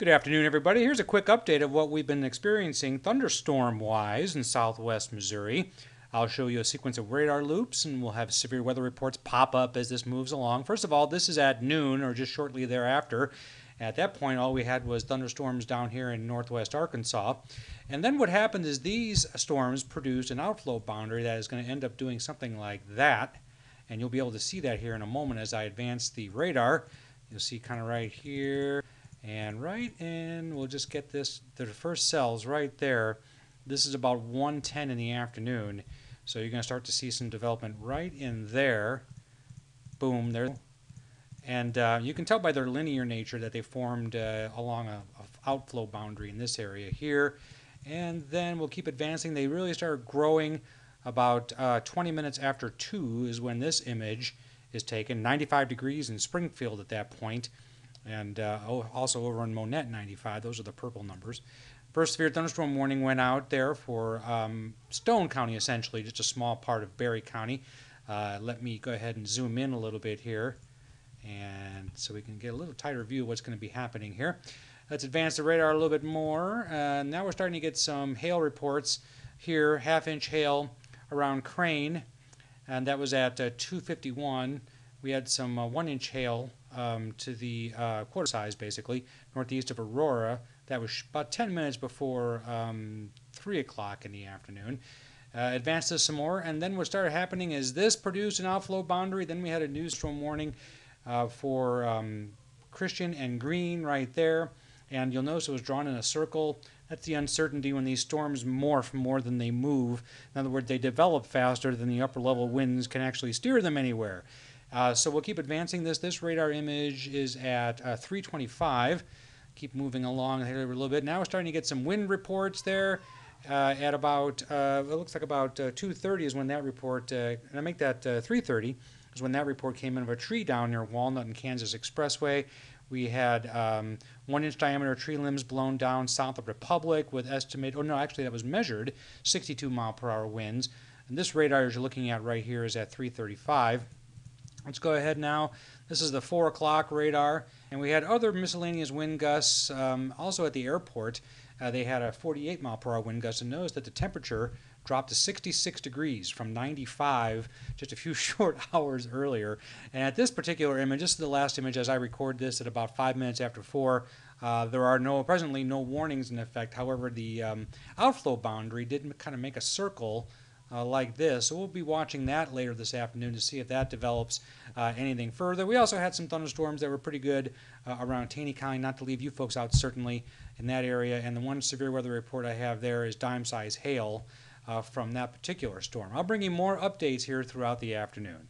Good afternoon, everybody. Here's a quick update of what we've been experiencing thunderstorm-wise in southwest Missouri. I'll show you a sequence of radar loops, and we'll have severe weather reports pop up as this moves along. First of all, this is at noon or just shortly thereafter. At that point, all we had was thunderstorms down here in northwest Arkansas. And then what happened is these storms produced an outflow boundary that is going to end up doing something like that. And you'll be able to see that here in a moment as I advance the radar. You'll see kind of right here. And right in, we'll just get this, the first cells right there. This is about 1:10 in the afternoon. So you're going to start to see some development right in there. Boom, there. And you can tell by their linear nature that they formed along a outflow boundary in this area here. And then we'll keep advancing. They really start growing about 20 minutes after 2 is when this image is taken. 95 degrees in Springfield at that point. And also over in Monette 95, those are the purple numbers. First severe thunderstorm warning went out there for Stone County, essentially, just a small part of Berry County. Let me go ahead and zoom in a little bit here, and so we can get a little tighter view of what's going to be happening here. Let's advance the radar a little bit more. Now we're starting to get some hail reports here, half-inch hail around Crane, and that was at 2:51. We had some 1-inch hail to the quarter size, basically, northeast of Aurora. That was about 10 minutes before 3 o'clock in the afternoon. Advanced this some more, and then what started happening is this produced an outflow boundary. Then we had a new storm warning for Christian and Green right there. And you'll notice it was drawn in a circle. That's the uncertainty when these storms morph more than they move. In other words, they develop faster than the upper level winds can actually steer them anywhere. So we'll keep advancing this. This radar image is at 325. Keep moving along here a little bit. Now we're starting to get some wind reports there at about, it looks like about 2:30 is when that report, and I make that 3:30 is when that report came in of a tree down near Walnut and Kansas Expressway. We had 1-inch diameter tree limbs blown down south of Republic with estimated, oh no, actually that was measured, 62-mile-per-hour winds. And this radar as you're looking at right here is at 335. Let's go ahead now. This is the 4 o'clock radar, and we had other miscellaneous wind gusts also at the airport. They had a 48-mile-per-hour wind gust, and notice that the temperature dropped to 66 degrees from 95 just a few short hours earlier. And at this particular image, this is the last image as I record this at about 5 minutes after 4. There are presently no warnings in effect. However, the outflow boundary did kind of make a circle like this. So we'll be watching that later this afternoon to see if that develops anything further. We also had some thunderstorms that were pretty good around Taney County, not to leave you folks out certainly in that area. And the one severe weather report I have there is dime-size hail from that particular storm. I'll bring you more updates here throughout the afternoon.